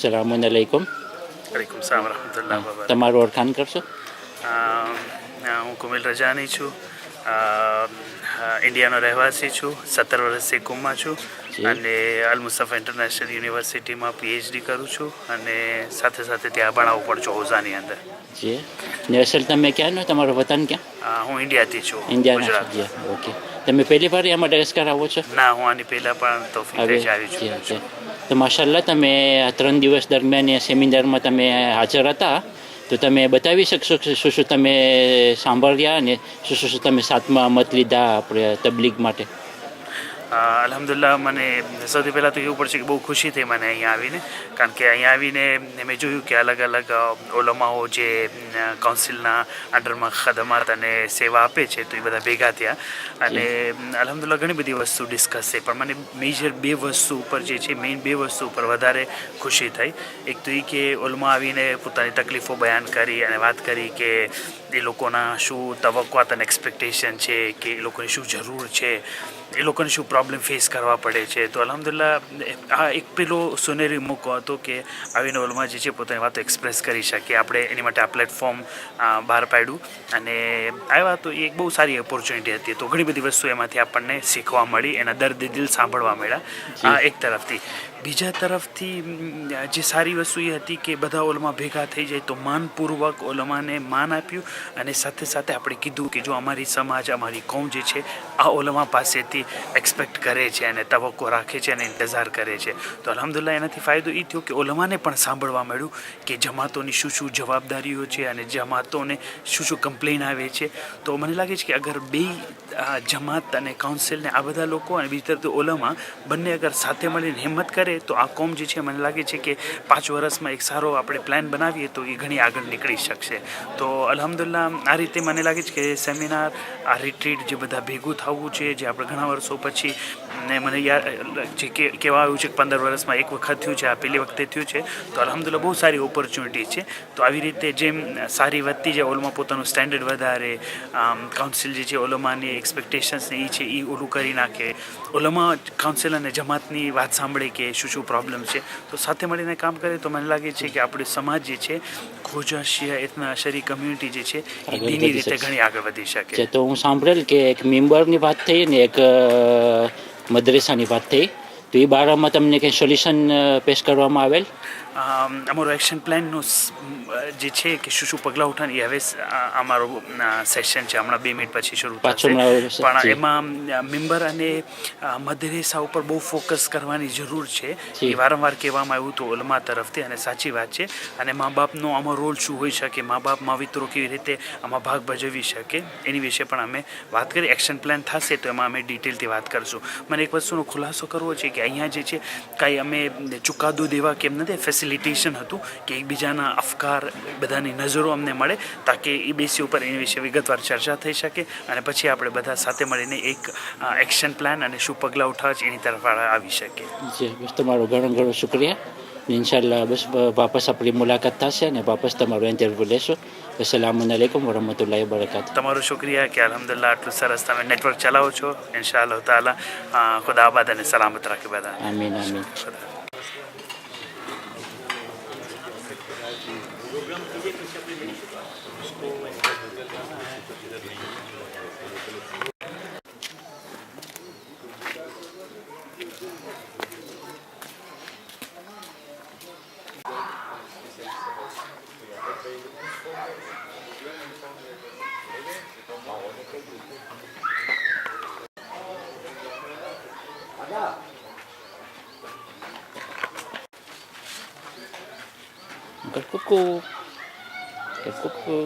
સલામુન અલૈકુમ. વલૈકુમ સલામ વરહમતુલ્લાહ વબરકાતુહ. તમારું ઓળખાણ કરશો? હું કુમિલ રજાની છું. ઇન્ડિયાનો રહેવાસી છું. 17 વર્ષથી કુમમાં છું અને અલ મુસ્તફા ઇન્ટરનેશનલ યુનિવર્સિટીમાં પીએચડી કરું છું અને સાથે સાથે ત્યાં ભણાવું પણ છું હોઝાની અંદર. જી ને અસલ તમે ક્યાંનો, તમારું વતન ક્યાં? હું ઇન્ડિયાથી છું, ઇન્ડિયાના ગુજરાત. છો? ઓકે. તમે પહેલી વાર અહીંયા મડગાસ્કર આવો છો? ના, હું આની પહેલાં પણ તોફીક હવે આવી ચૂક્યો છું. તો માશાલ્લાહ તમે આ 3 દિવસ દરમિયાન સેમિનારમાં તમે હાજર હતા, તો તમે બતાવી શકશો કે શું તમે સાંભળ્યા અને શું તમે સાથમાં મત લીધા આપણે તબલીગ માટે? અલ્હમ્દુલિલ્લાહ, મને સૌથી પહેલાં તો એવું પડશે કે બહુ ખુશી થઈ મને અહીંયા આવીને, કારણ કે અહીંયા આવીને મેં જોયું કે અલગ અલગ ઓલમાઓ જે કાઉન્સિલના અંડરમાં ખદમાત અને સેવા આપે છે, તો એ બધા ભેગા થયા અને અલ્હમ્દુલિલ્લાહ ઘણી બધી વસ્તુ ડિસ્કસ થઈ. પણ મને મેજર 2 વસ્તુ ઉપર જે છે, મેઇન 2 વસ્તુ ઉપર વધારે ખુશી થઈ. એક તો એ કે ઓલમા આવીને પોતાની તકલીફો બયાન કરી અને વાત કરી કે એ લોકોના શું તવક્કાત અને એક્સપેક્ટેશન છે, કે એ લોકોની શું જરૂર છે, એ લોકોને શું પ્રોબ્લેમ ફેસ કરવા પડે છે. તો અલ્હમ્દુલિલ્લાહ આ એક પેલો સોનેરી મોકો હતો કે આવીને ઓલમાં જે છે પોતાની વાતો એક્સપ્રેસ કરી શકે. આપણે એની માટે આ પ્લેટફોર્મ બહાર પાડ્યું અને આવ્યા, તો એ એક બહુ સારી ઓપોર્ચ્યુનિટી હતી. તો ઘણી બધી વસ્તુ એમાંથી આપણને શીખવા મળી, એના દર્દ દિલ સાંભળવા મળ્યા. આ એક તરફથી. બીજા તરફથી જે સારી વસ્તુ એ હતી કે બધા ઓલમાં ભેગા થઈ જાય તો માનપૂર્વક ઓલમાને માન આપ્યું અને સાથે સાથે આપણે કીધું કે જો અમારી સમાજ, અમારી કૌમ જે છે આ ઓલમા પાસેથી એક્સપેક્ટ કરે છે અને તવક્કો રાખે છે અને ઇંતજાર કરે છે. તો અલ્હમ્દુલિલ્લાહ એનાથી ફાયદો એ થયો કે ઓલમાને પણ સાંભળવા મળ્યું કે જમાતોની શું જવાબદારીઓ છે અને જમાતોને શું કમ્પ્લેન આવે છે. તો મને લાગે છે કે અગર બે જમાત અને કાઉન્સિલને આ બધા લોકો અને બીજી તરફ ઓલમા બંને અગર સાથે મળીને હિંમત કરે તો આ કોમ જે છે મને લાગે છે કે 5 વર્ષમાં એક સારો આપણે પ્લાન બનાવીએ તો એ ઘણી આગળ નીકળી શકશે. તો અલ્હમ્દુલિલ્લાહ આ રીતે મને લાગે છે કે સેમિનાર, આ રિટ્રીટ જે બધા ભેગું થવું છે, જે આપણે ઘણા વર્ષો પછી ને મને યાદ જે કહેવા આવ્યું છે કે 15 વર્ષમાં એક વખત થયું છે, આ પહેલી વખતે થયું છે. તો અલ્હમ્દુલિલ્લાહ બહુ સારી ઓપોર્ચ્યુનિટી છે. તો આવી રીતે જેમ સારી વધતી જાય, ઓલમાં પોતાનું સ્ટેન્ડર્ડ વધારે, કાઉન્સિલ જે છે ઓલમાની એક્સપેક્ટેશન્સને એ છે એ ઓલું કરી નાખે, ઓલમા કાઉન્સિલ અને જમાતની વાત સાંભળે કે શું પ્રોબ્લેમ છે, તો સાથે મળીને કામ કરે તો મને લાગે છે કે આપણો સમાજ જે છે, ખોજા શિયા ઇતના શરી કમ્યુનિટી જે છે એ દીની રીતે ઘણી આગળ વધી શકે. તો હું સાંભળેલ કે એક મેમ્બરની વાત થઈ ને એક મદ્રેસાની વાત થઈ, તો એ બારામાં તમને કંઈ સોલ્યુશન પેશ કરવામાં આવેલ? અમારો એક્શન પ્લાનનું જે છે કે શું પગલાં ઉઠાને એ હવે અમારો સેશન છે, હમણાં 2 મિનિટ પછી શરૂ થશે. પણ એમાં મેમ્બર અને મદ્રેસા ઉપર બહુ ફોકસ કરવાની જરૂર છે. એ વારંવાર કહેવામાં આવ્યું હતું ઓલમા તરફથી અને સાચી વાત છે. અને મા બાપનો આમાં રોલ શું હોઈ શકે, મા બાપ માવિત્રો કેવી રીતે આમાં ભાગ ભજવી શકે, એની વિશે પણ અમે વાત કરી. એક્શન પ્લાન થશે તો એમાં અમે ડિટેલથી વાત કરીશું. મને એક વસ્તુનો ખુલાસો કરવો છે કે અહીંયા જે છે કાંઈ અમે ચુકાદો દેવા કેમ નથી, ફેસિલિટેશન હતું કે એકબીજાના અફકાર, બધાની નજરો અમને મળે તાકે એ બેસી ઉપર એની વિશે વિગતવાર ચર્ચા થઈ શકે અને પછી આપણે બધા સાથે મળીને એક એક્શન પ્લાન અને શું પગલાં ઉઠાવવા છે એની તરફ આવી શકે. બસ તમારો ઘણો શુક્રિયા. ઇન્શાલ્લાહ બસ વાપસ આપણી મુલાકાત થશે અને વાપસ તમારો ઇન્ટરવ્યૂ લેશો. અસલામુ અલૈકુમ વરહમતુલ્લાહિ વબરકાતુહ. તમારો શુક્રિયા કે અલ્હમ્દુલિલ્લાહ આટલું સરસ તમે નેટવર્ક ચલાવો છો. ઇન્શાઅલ્લાહ તાલા ખુદા આબાદ અને સલામત રાખે બધા. આમીન આમીન. Kuku. Kuku.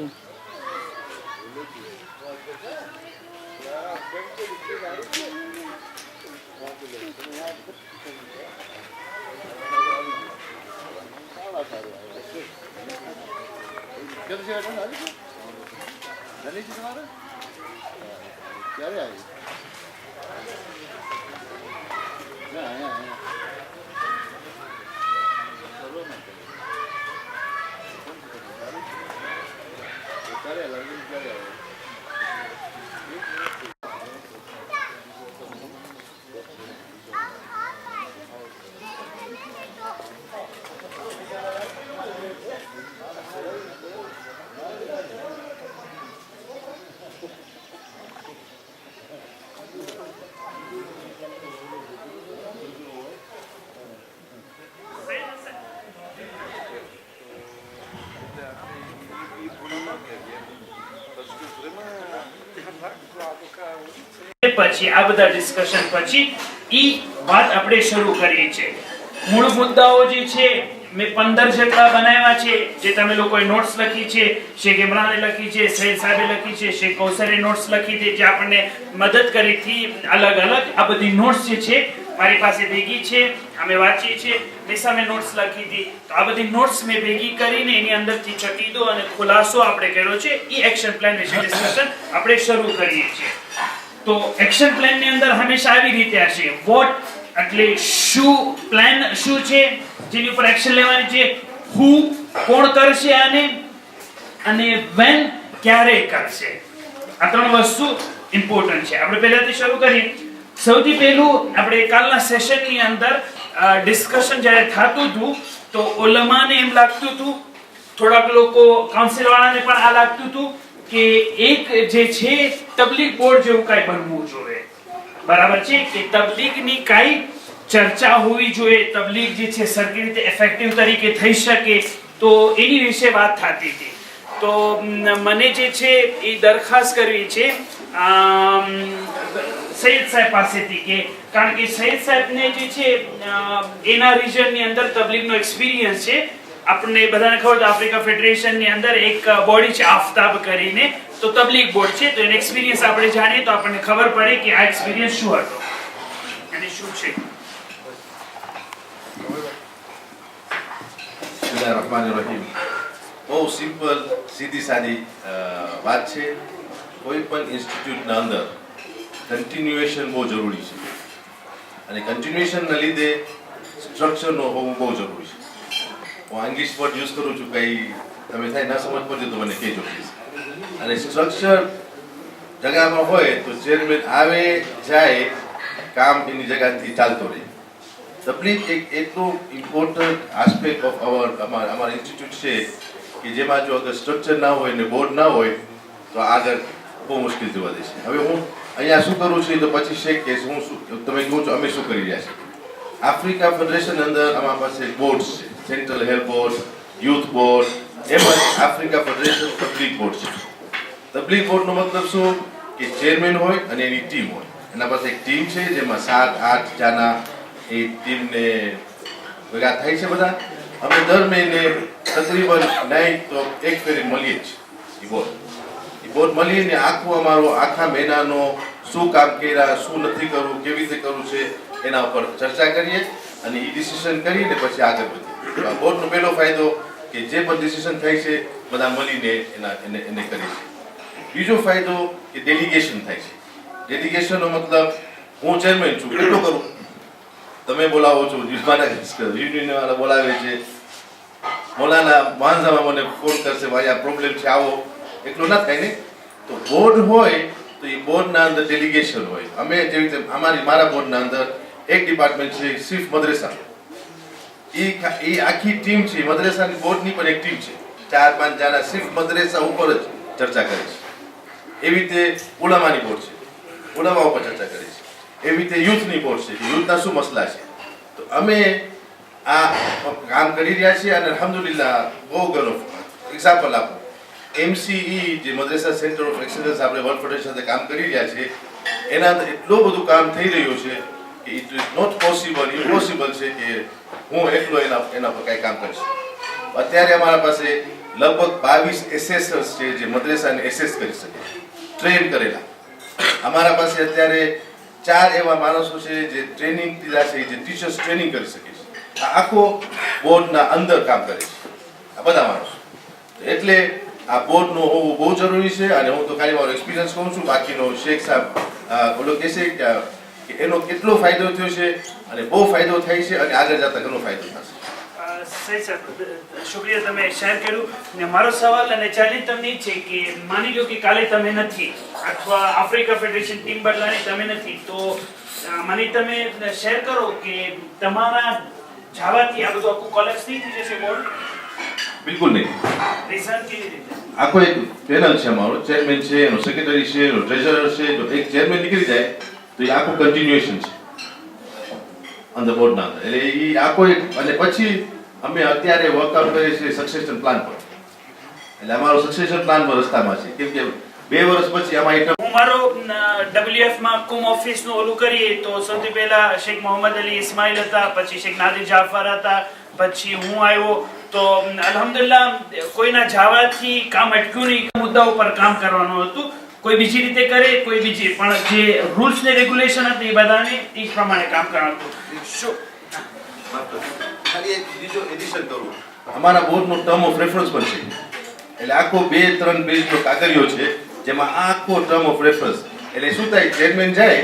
ક્યારે આવી? પછી આ બધા ડિસ્કશન પછી ઈ વાત આપણે શરૂ કરીએ છીએ. મૂળ મુદ્દાઓ જે છે મેં 15 જેટલા બનાવ્યા છે, જે તમે લોકોએ નોટ્સ લખી છે, શેખ ઇમરાને લખી છે, સૈયદ સાહેબે લખી છે, શેખ કૌસરે નોટ્સ લખી છે, જે આપણને મદદ કરી હતી અલગ અલગ. આ બધી નોટ્સ જે છે મારી પાસે ભેગી છે, અમે વાંચી છે. નિશામે નોટ્સ લખી હતી, તો આ બધી નોટ્સ મેં ભેગી કરીને એની અંદરથી ચકીદો અને ખુલાસો આપણે કર્યો છે. એ એક્શન પ્લાન વિશે ડિસ્કશન આપણે શરૂ કરીએ છીએ. તો એક્શન પ્લાન ની અંદર હંમેશા આવી રીતે હશે, વોટ એટલે શું, પ્લાન શું છે જેની ઉપર એક્શન લેવાની છે, હુ કોણ કરશે આને, અને વેન ક્યારે કરશે. આ ત્રણ વસ્તુ ઇમ્પોર્ટન્ટ છે. આપણે પહેલાથી શરૂ કરીએ. સૌથી પહેલું આપણે કાલના સેશનની અંદર ડિસ્કશન જ્યારે થતું હતું તો ઉલમાને એમ લાગતું હતું, થોડાક લોકો કાઉન્સિલ વાળાને પણ આ લાગતું હતું કે એક જે છે તબલીગ બોર્ડ જેવું કાંઈ બનવું જોઈએ. બરાબર છે કે તબલીગની કાંઈ ચર્ચા હોવી જોઈએ, તબલીગ જે છે સરખી રીતે ઇફેક્ટિવ તરીકે થઈ શકે, તો એની વિશે વાત થતી હતી. તો મને જે છે એ દરખાસ્ત કરવી છે સૈયદ સાહેબ પાસેથી, કે કારણ કે સૈયદ સાહેબને જે છે એના રિજનની અંદર તબલીગનો એક્સપિરિયન્સ છે. આપણને બધાને ખબર છે આફ્રિકા ફેડરેશનની અંદર એક બોડી છે આફતાબ કરીને, તો તબલીગ બોર્ડ છે, તો એનો એક્સપિરિયન્સ આપણે જાણીએ તો આપણને ખબર પડે કે આ એક્સપિરિયન્સ શું હતો અને શું છે. બિસ્મિલ્લાહિર્રહમાનિર્રહીમ. બહુ સિમ્પલ સીધી સાદી વાત છે. કોઈ પણ ઇન્સ્ટિટ્યૂટના અંદર કન્ટિન્યુએશન બહુ જરૂરી છે, અને કન્ટિન્યુએશનના લીધે સ્ટ્રક્ચરનો હોવું બહુ જરૂરી છે. હું ઇંગ્લિશ વર્ડ યુઝ કરું છું, કંઈ તમે થાય ના સમજ પડે તો મને કહેજો પ્લીઝ. અને સ્ટ્રક્ચર જગામાં હોય તો ચેરમેન આવે જાય, કામ એની જગાથી ચાલતો રહે. તબલીગ એક એટલું ઇમ્પોર્ટન્ટ આસ્પેક્ટ ઓફ અમારા ઇન્સ્ટિટ્યૂટ છે કે જેમાં જો અગર સ્ટ્રક્ચર ના હોય ને બોર્ડ ના હોય તો આગળ બહુ મુશ્કેલ જવા દેશે. હવે હું અહીંયા શું કરું છું તો પછી શેખ કે હું શું તમે કહો છો અમે શું કરી રહ્યા છીએ. આફ્રિકા ફેડરેશન અંદર અમારા પાસે બોર્ડ્સ છે, central health board, youth board, એમાં આફ્રિકા ફેડરેશન તબલીગ બોર્ડ છે. તબલીગ બોર્ડનો મતલબ શું કે ચેરમેન હોય અને એની ટીમ હોય. એના પાસે એક ટીમ છે જેમાં 7-8 જણા એ ટીમને ભેગા થાય છે બધા. અમે દર મહિને તકરીબન નહીં તો એક ફેરી મળીએ છીએ. એ બોર્ડ મળીને આખું અમારો આખા મહિનાનો શું કામ કર્યા, શું નથી કરવું, કેવી રીતે કરવું છે એના ઉપર ચર્ચા કરીએ અને એ ડિસિઝન કરીને પછી આગળ વધીએ. બોર્ડનો પહેલો ફાયદો કે જે પણ ડિસિઝન થાય છે બધા મળીને એને કરીએ છીએ. બીજો ફાયદો કે ડેલિગેશન થાય છે. ડેલિગેશનનો મતલબ હું ચેરમેન છું, કેટલું કરું, તમે બોલાવો છો, યુનિયન બોલાવે છે, મોલાના વાંઝામાં મને ફોન કરશે, ભાઈ આ પ્રોબ્લેમ છે આવો, એટલું ના થાય ને. તો બોર્ડ હોય તો એ બોર્ડના અંદર ડેલિગેશન હોય. અમે જેવી રીતે મારા બોર્ડના અંદર એક ડિપાર્ટમેન્ટ છે સિર્ફ મદ્રેસા, એ આખી ટીમ છે મદ્રેસાની બોર્ડની પણ એક ટીમ છે, 4-5 જણા સિર્ફ મદ્રેસા ઉપર જ ચર્ચા કરે છે. એવી રીતે ઉલામાની બોર્ડ છે, ઉલામા ઉપર ચર્ચા કરે છે. એવી રીતે યુથની બોર્ડ છે, યુથના શું મસલા છે. તો અમે આ કામ કરી રહ્યા છીએ અને અલ્હમ્દુલિલ્લાહ બહુ ઘણો. એક્ઝામ્પલ આપો, MCE જે મદ્રેસા સેન્ટર ઓફ એક્સેલન્સ આપણે વર્લ્ડ ફેડરેશન સાથે કામ કરી રહ્યા છે, એના અંદર એટલું બધું કામ થઈ રહ્યું છે કે it is not possible, impossible છે કે હું એકલો એના પર કાંઈ કામ કરીશ. અત્યારે અમારા પાસે લગભગ 22 એસેસર્સ છે જે મદ્રેસાને એસેસ કરી શકે, ટ્રેન કરેલા. અમારા પાસે અત્યારે 4 એવા માણસો છે જે ટ્રેનિંગ દીધા છે, જે ટીચર્સ ટ્રેનિંગ કરી શકે છે. આ આખો બોર્ડના અંદર કામ કરે છે આ બધા માણસો. એટલે આ બોર્ડનું હોવું બહુ જરૂરી છે. અને હું તો ખાલી મારો એક્સપિરિયન્સ કહું છું, બાકીનો શેખ સાહેબ ઓલો કહેશે કે એનો કેટલો ફાયદો થયો છે અને બહુ ફાયદો થાય છે અને આગળ જતા ઘણો ફાયદો થશે. સહી સર, શુક્રિયા તમે શેર કર્યું. ને મારો સવાલ અને ચેલેન્જ તમને એ છે કે માની લો કે કાલે તમે નથી, અથવા આફ્રિકા ફેડરેશન ટીમ બદલાની તમે નથી, તો મને તમે શેર કરો કે તમારા જવાથી આ બધું આખું કોલેપ્સ નહીં થઈ જશે બોર્ડ? બિલકુલ નહીં. રીઝન કેવી રીતે? આખો એક પેનલ છે અમારો, ચેરમેન છે, એનો સેક્રેટરી છે, એનો ટ્રેઝરર છે. જો એક ચેરમેન નીકળી જાય તો એ આખું કન્ટિન્યુએશન છે અંદર બોર્ડના અંદર. એટલે એ આખો એક, અને પછી અમે અત્યારે વર્કઆઉટ કરીએ છીએ સક્સેશન પ્લાન પર. એટલે અમારો સક્સેશન પ્લાન પર રસ્તામાં છે, કેમ કે 2 વર્ષ પછી આમાં આઈટમ હું મારો WF માં કુમ ઓફિસનું ઓલું કરીએ તો સૌથી પહેલા શેખ મોહમ્મદ અલી ઇસ્માઇલ હતા, પછી શેખ નાદિર જાફર હતા, પછી હું આવ્યો. તો અલ્હમ્દુલિલ્લાહ કોઈના જવાથી કામ અટક્યું નહીં. મુદ્દા ઉપર કામ કરવાનું હતું. કોઈ બીજી રીતે કરે, કોઈ બીજી, પણ જે રૂલ્સ ને રેગ્યુલેશન હતી એ બધાને એ પ્રમાણે કામ કરવાનું હતું. ખાલી એક બીજો એડિશન કરું, અમારા બોર્ડનો ટર્મ ઓફ રેફરન્સ પણ છે. એટલે આખો 2-3 પેજનો કાગળિયો છે જેમાં આખો ટર્મ ઓફ રેફરન્સ. એટલે શું થાય, ચેરમેન જાય,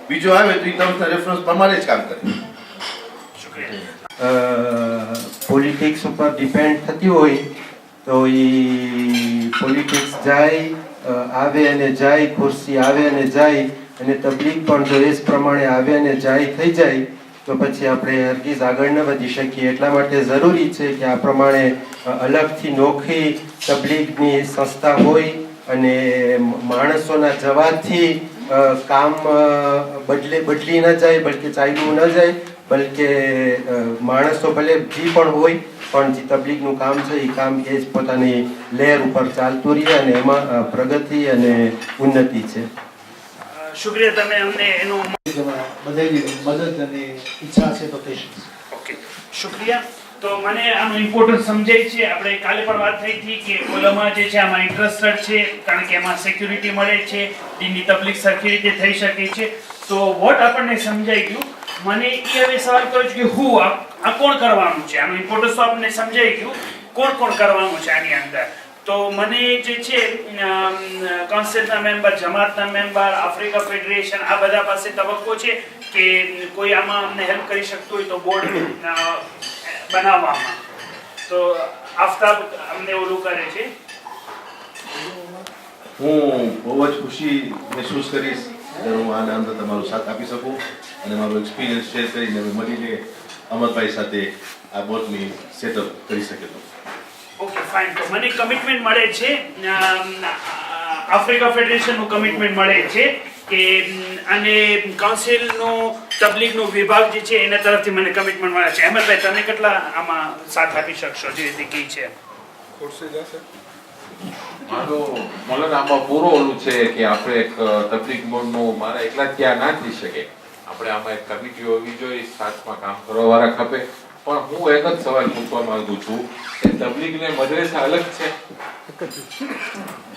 બીજો આવે તો એ ટર્મના રેફરન્સ પ્રમાણે જ કામ કરે. પોલિટિક્સ ઉપર ડિપેન્ડ થતી હોય તો એ પોલિટિક્સ જાય, આવે અને જાય, ખુરશી આવે અને જાય, અને તબલીગ પણ જો એ જ પ્રમાણે આવે અને જાય થઈ જાય તો પછી આપણે હરગીઝ આગળ ન વધી શકીએ. એટલા માટે જરૂરી છે કે આ પ્રમાણે અલગથી નોખી તબલીગની સંસ્થા હોય અને માણસોના જવાથી કામ બદલી ન જાય, બલકે ચાલ્યું ન જાય, બલકે માણસો ભલે જે પણ હોય પણ જે તબલીગનું કામ છે એ કામ એ જ પોતાની લહેર ઉપર ચાલતું રહે અને એમાં પ્રગતિ અને ઉન્નતિ છે. શુક્રિયા, તમે અમને એનું બધાની મદદ અને ઈચ્છા છે તો થઈ શકશે. ઓકે, શુક્રિયા. તો મને આનું ઇમ્પોર્ટન્સ સમજાય છે. આપણે કાલે પણ વાત થઈ હતી કે ઓલામાં જે છે આમાં ઇન્ટરેસ્ટેડ છે, કારણ કે એમાં સિક્યુરિટી મળે છે, દીનની તબલીગ સરખી રીતે થઈ શકે છે. તો વોટ આપણને સમજાઈ ગયું. મને એ હવે સવાલ કર્યો છે કે હું આ કોણ કરવાનું છે, આનું ઇમ્પોર્ટન્સ તો આપણને સમજાઈ ગયું, કોણ કરવાનું છે આની અંદર. તો મને જે છે કાઉન્સિલના મેમ્બર, જમાતના મેમ્બર, આફ્રિકા ફેડરેશન, આ બધા પાસે તબક્કો છે કે કોઈ આમાં અમને હેલ્પ કરી શકતું હોય તો બોર્ડ બનાવવામાં. તો આફતાબ અમને ઓલું કરે છે. હું બહુ જ ખુશી મહેસૂસ કરીશ જ્યારે હું આના અંદર તમારો સાથ આપી શકું અને મારો એક્સપિરિયન્સ શેર કરીને અમે મળીને અમરભાઈ સાથે આ બોર્ડની સેટઅપ કરી શકે. તો ઓકે, ફાઇન. તો મને કમિટમેન્ટ મળે છે, આફ્રિકા ફેડરેશનનું કમિટમેન્ટ મળે છે કે અને કાઉન્સિલનો તબલીગનો વિભાગ જે છે એના તરફથી મને કમિટમેન્ટ મળે છે. અહેમદભાઈ, તમે કેટલા આમાં સાથ આપી શકશો જે રીતે કહી છે? મારું મૌલાના આમાં પૂરો ઓલું છે કે આપણે એક તબલીગ બોર્ડનું મારા એકલા ત્યાં ના થઈ શકે. આપણે આમાં એક કમિટી હોવી જોઈએ, સાથમાં કામ કરવા વાળા ખપે. પણ હું એક જ સવાલ પૂછવા માંગુ છું કે તબલીગ ને મદરેસા અલગ છે?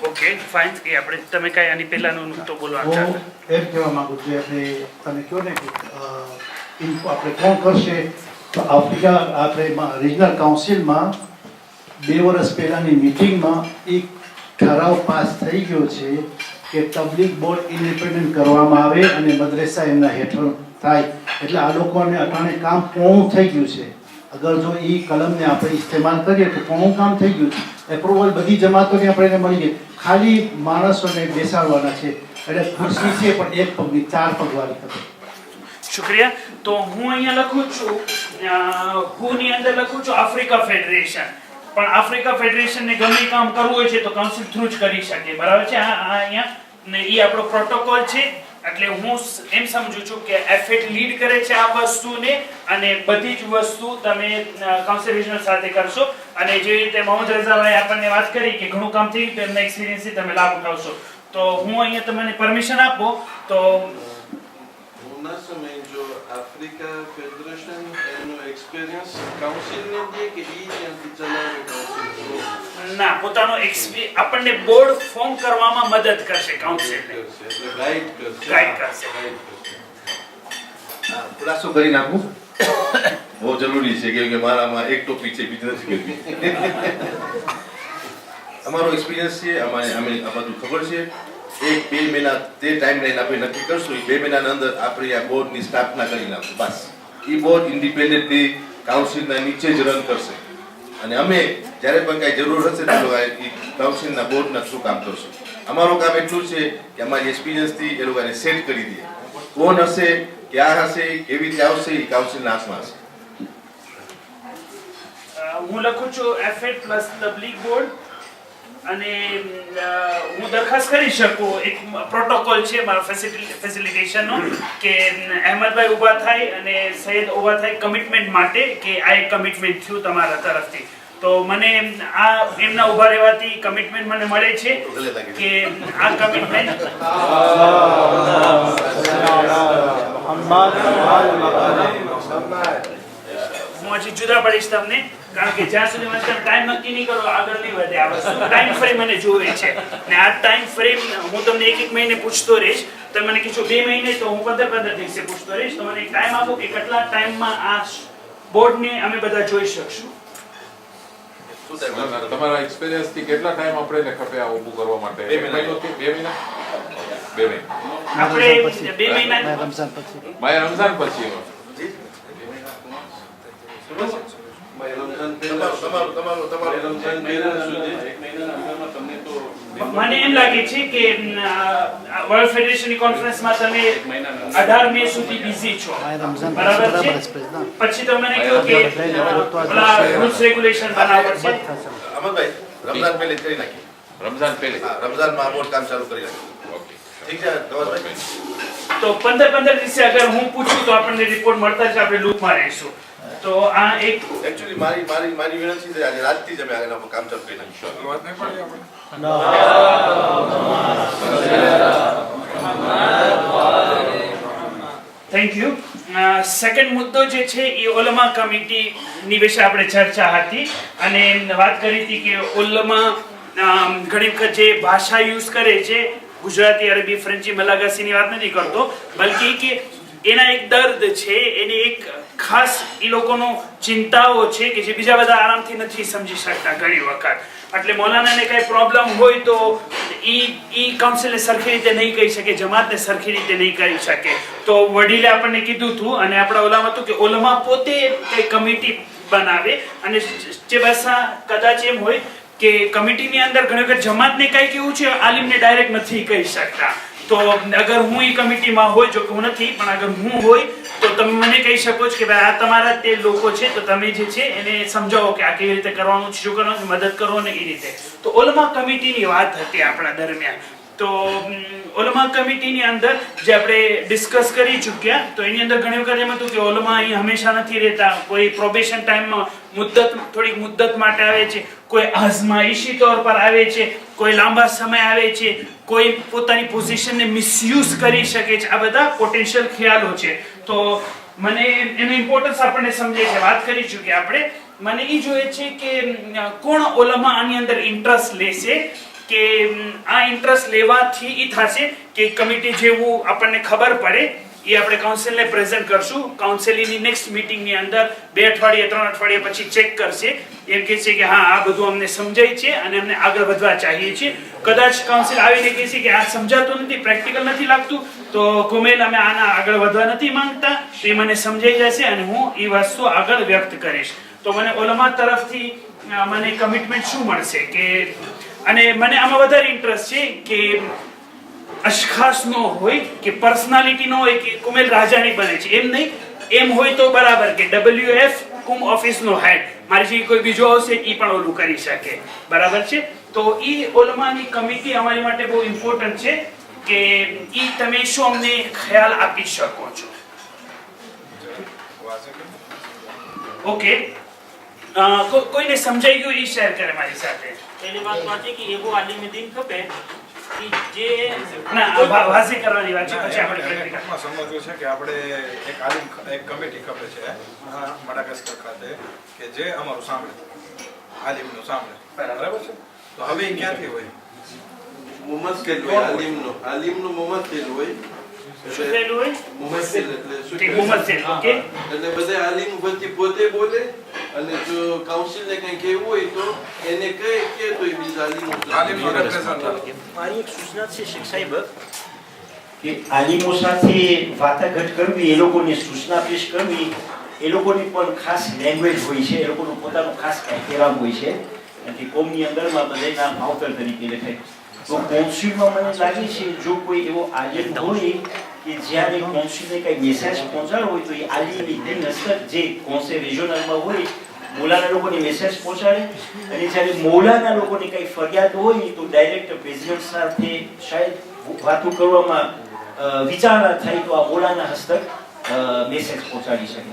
Okay, fine. એ આપણે તમે કઈ આની પહેલાનું તો બોલવાનું હું ચાલે. એમ કહેવા માંગુ છું, આપણે તમે કહો ને કે આપણે કોણ કરશે, તો આફ્રિકા આપણે રિજનલ કાઉન્સિલમાં 2 વર્ષ પહેલાની મીટિંગમાં એક ઠરાવ પાસ થઈ ગયો છે કે તબલીગ બોર્ડ ઇન્ડિપેન્ડન્ટ કરવામાં આવે અને મદરેસા એમના હેઠળ થાય. એટલે આ લોકોને અટાણે કામ પૂર્ણ થઈ ગયું છે. અગર જો એ કલમને આપણે ઇસ્તેમાલ કરીએ તો પૂર્ણ કામ થઈ ગયું છે. એપ્રુવલ બધી જમાતોને આપણે મળી ગઈ, ખાલી માણસોને બેસાડવાના છે. એટલે ખુરશી છે પણ એક પગની 4 પગવાળી થશે. શુક્રિયા. તો હું અહીંયા લખું છું, હું ની અંદર લખું છું આફ્રિકા ફેડરેશન. પણ આફ્રિકા ફેડરેશનને ગમે કામ કરવું હોય છે તો કાઉન્સિલ થ્રુ જ કરી શકે, બરાબર છે? આ અહીંયા ને એ આપણો પ્રોટોકોલ છે. એટલે હું એમ સમજુ છું કે એફેટ લીડ કરે છે આ વસ્તુને અને બધી જ વસ્તુ તમે કાઉન્સિલ રિજનલ સાથે કરશો. અને જે રીતે મોહમ્મદ રઝાભાઈ આપણને વાત કરી કે ઘણું કામ થઈ ગયું, એમના એક્સપિરિયન્સથી તમે લાભ ઉઠાવશો. તો હું અહીંયા તમને પરમિશન આપો તો ના સમય જો આફ્રિકા ફેડરેશન એનો એક્સપિરિયન્સ કાઉન્સિલને દે કે ઈ ત્યાંથી ચલાવે કાઉન્સિલ ના, પોતાનો આપણને બોર્ડ ફોર્મ કરવામાં મદદ કરશે કાઉન્સિલને, એટલે ગાઈડ કરશે. ખુલાસો કરી નાખું બહુ જરૂરી છે કેમ કે મારામાં એક ટોપિક છે, બીજું નથી કરવી. અમારો એક્સપિરિયન્સ છે, અમે આ બધું ખબર છે. 1-2 મહિના તે ટાઈમ લાઈન આપણે નક્કી કરશું, એ 2 મહિનાની અંદર આપણે આ બોર્ડની સ્થાપના કરી નાખશું. બસ એ બોર્ડ ઇન્ડિપેન્ડન્ટલી કાઉન્સિલના નીચે જ રન કરશે અને અમે જ્યારે પણ કાંઈ જરૂર હશે તો એ કાઉન્સિલના બોર્ડના થ્રુ કામ કરશું. અમારું કામ એટલું છે કે અમારી એક્સપિરિયન્સથી એ લોકોને સેટ કરી દઈએ. કોણ હશે, ક્યાં હશે, કેવી રીતે આવશે, એ કાઉન્સિલના હાથમાં હશે. હું લખું છું એફએડ પ્લસ તબલીગ બોર્ડ અને હું દરખાસ્ત કરી શકું, એક પ્રોટોકોલ છે મારા ફેસિલિટેશનનો કે અહેમદભાઈ ઊભા થાય અને સૈયદ ઊભા થાય કમિટમેન્ટ માટે કે આ એક કમિટમેન્ટ થયું તમારા તરફથી. તો મને આ એમના ઊભા રહેવાથી કમિટમેન્ટ મને મળે છે કે આ કમિટમેન્ટ હું હજી જુદા પડીશ તમને, કારણ કે જ્યાં સુધી મને ટાઈમ નક્કી નહીં કરો આગળ નહીં વધે આ વસ્તુ. ટાઈમ ફ્રેમ મને જોવે છે ને આ ટાઈમ ફ્રેમ હું તમને એક મહિને પૂછતો રહીશ. તમે મને કીધું 2 મહિને, તો હું 15 દિવસે પૂછતો રહીશ. તો મને ટાઈમ આપો કે કેટલા ટાઈમમાં આ બોર્ડને અમે બધા જોઈ શકશું. તમારા એક્સપિરિયન્સ થી કેટલા ટાઈમ આપણે ખપે આ ઊભું કરવા માટે? 2 મહિના. 2 મહિના આપણે 2 મહિના માય રમઝાન પછી રમઝાન પહેલા સુધી 1 મહિનાના અંદરમાં તમને તો મને એમ લાગે છે કે વર્લ્ડ ફેડરેશનની કોન્ફરન્સમાં તમે 18 મે સુધી બિઝી છો, બરાબર છે? પછી તો મને કહ્યું કે ઓલા રૂલ્સ રેગ્યુલેશન બનાવવા પડશે. અમનભાઈ, રમઝાન પહેલે જ કરી નાખીએ. રમઝાન પહેલે રમઝાનમાં બોર્ડ કામ ચાલુ કરી નાખીએ. ઓકે ઠીક છે ધવલભાઈ? તો 15 દિવસે અગર હું પૂછું તો આપણને રિપોર્ટ મળતા જ આપણે લૂપમાં રહીશું. તો આ એક એકચ્યુઅલી મારી વિનંતી છે આજે રાતથી જ અમે આગળ કામ ચાલુ કરી નાખીશું. Thank you. સેકન્ડ મુદ્દો જે છે એ ઉલમા કમિટીની વિશે આપણે ચર્ચા હતી અને વાત કરી હતી કે ઉલમા ઘણી વખત જે ભાષા યુઝ કરે છે, ગુજરાતી, અરબી, ફ્રેન્ચી, મલાગાસીની વાત નથી કરતો, બલકે કે એના એક દર્દ છે, એની એક ખાસ એ લોકોનો ચિંતાઓ છે કે જે બીજા બધા આરામથી નથી સમજી શકતા ઘણી વખત. એટલે મૌલાનાને કઈ પ્રોબ્લેમ હોય તો ઈ કાઉન્સિલને સરખી રીતે નહીં કહી શકે, જમાતને સરખી રીતે નહીં કરી શકે. તો વડીલે આપણને કીધું હતું અને આપણા ઓલામાં હતું કે ઓલામાં પોતે એક કમિટી બનાવે અને જે ભાષા કદાચ એમ હોય કે કમિટીની અંદર ઘણી વખત જમાતને કઈ કેવું છે આલિમને ડાયરેક્ટ નથી કહી શકતા. તો અગર હું એ કમિટીમાં હોય, જો કે હું નથી, પણ અગર હું હોય તો તમે મને કહી શકો છો કે ભાઈ આ તમારા તે લોકો છે, તો તમે જે છે એને સમજાવો કે આ કેવી રીતે કરવાનું છે, શું કરવાનું છે, મદદ કરો ને એ રીતે. તો ઉલમા કમિટીની વાત હતી આપણા દરમિયાન. તો ઉલમા કમિટીની અંદર જે આપણે ડિસ્કસ કરી ચૂક્યા, તો એની અંદર ઘણી વખત એમ હતું કે ઉલમા અહીં હંમેશા નથી રહેતા. કોઈ પ્રોબેશન ટાઈમમાં થોડીક મુદ્દત માટે આવે છે, કોઈ આઝમાઈશી તौर પર આવે છે, કોઈ લાંબા સમય આવે છે, કોઈ પોતાની પોઝિશનને મિસયુઝ કરી શકે છે. આ બધા પોટેન્શિયલ ખ્યાલો છે. તો મને એનું ઇમ્પોર્ટન્સ આપણને સમજે છે, વાત કરી ચૂક્યા આપણે. મને એ જોઈએ છે કે કોણ ઉલમા આની અંદર ઇન્ટરેસ્ટ લેશે, કે આ ઇન્ટરેસ્ટ લેવાથી એ થશે કે કમિટી જેવું આપણને ખબર પડે એ આપણે કાઉન્સિલને પ્રેઝન્ટ કરશું. કાઉન્સિલની નેક્સ્ટ મીટિંગની અંદર 2 અઠવાડિયા 3 અઠવાડિયા પછી ચેક કરશે, એમ કહે છે કે હા આ બધું અમને સમજાય છે અને અમને આગળ વધવા ચાહીએ છીએ. કદાચ કાઉન્સિલ આવીને કહે છે કે આ સમજાતું નથી, પ્રેક્ટિકલ નથી લાગતું, તો કોમેલ અમે આના આગળ વધવા નથી માંગતા, તો એ મને સમજાઈ જશે અને હું એ વસ્તુ આગળ વ્યક્ત કરીશ. તો મને ઉલમા તરફથી મને કમિટમેન્ટ શું મળશે કે, અને મને આમાં વધારે ઇન્ટરેસ્ટ છે કે અશખાસ નો હોય કે પર્સનાલિટી નો હોય કે કુમેલ રાજાની બને છે એમ નહીં. એમ હોય તો બરાબર કે WF કુમ ઓફિસ નો હેડ, મારી જે કોઈ બીજો આવશે એ પણ ઓલું કરી શકે, બરાબર છે? તો ઈ ઉલમાની કમિટી અમારી માટે બહુ ઇમ્પોર્ટન્ટ છે કે ઈ તમે શું અમને ખ્યાલ આપી શકો છો? ઓકે, કોઈને સમજાઈ ગયું એ શેર કરે મારી સાથે. પહેલી વાત તો છે કે એવો આલિમી દિન ખપે કે જે ના વાઝી કરવાની વાત છે, પછી આપણે પ્રેક્ટિકલ સમજવું છે કે આપણે એક કમિટી ખપે છે મડાગાસ્કર ખાતે કે જે અમારું સાંભળે, આલિમનું સાંભળે, બરાબર છે? તો હવે એ ક્યાંથી હોય? મુમસ્સિલ હોય, આલિમનું મુમસ્સિલ હોય. શું થયેલું હોય? મુમસ્સિલ એટલે શું ઠીક, મુમસ્સિલ, ઓકે. એટલે બધા આલિમ વતી પોતે બોલે અને જો કાઉન્સિલને કંઈ કહેવું હોય તો એને કહે તો એ બીજા આલિમનો representative. મારી એક સૂચના છે શેખ સાહેબ કે આલિમો સાથે વાટાઘાટ કરવી, એ લોકોની સૂચના પેશ કરવી, એ લોકોની પણ ખાસ લેંગ્વેજ હોય છે, એ લોકોનું પોતાનું ખાસ કહેવામ હોય છે કે કોમની અંદરમાં બધાના માવતર તરીકે લખાય. તો કાઉન્સિલમાં મને લાગે છે જો કોઈ એવો આલિમ હોય કે જ્યારે કાઉન્સિલને કંઈ મેસેજ પહોંચાડવો હોય તો એ આલિમી દિન હસ્તક જે કાઉન્સિલ રિજનલમાં હોય મૌલાના લોકોને મેસેજ પહોંચાડે, અને જ્યારે મૌલાના લોકોની કંઈ ફરિયાદ હોય તો ડાયરેક્ટ પ્રેસિડેન્ટ સાથે શાયદ વાતો કરવામાં વિચારણા થાય તો આ મૌલાના હસ્તક મેસેજ પહોંચાડી શકે.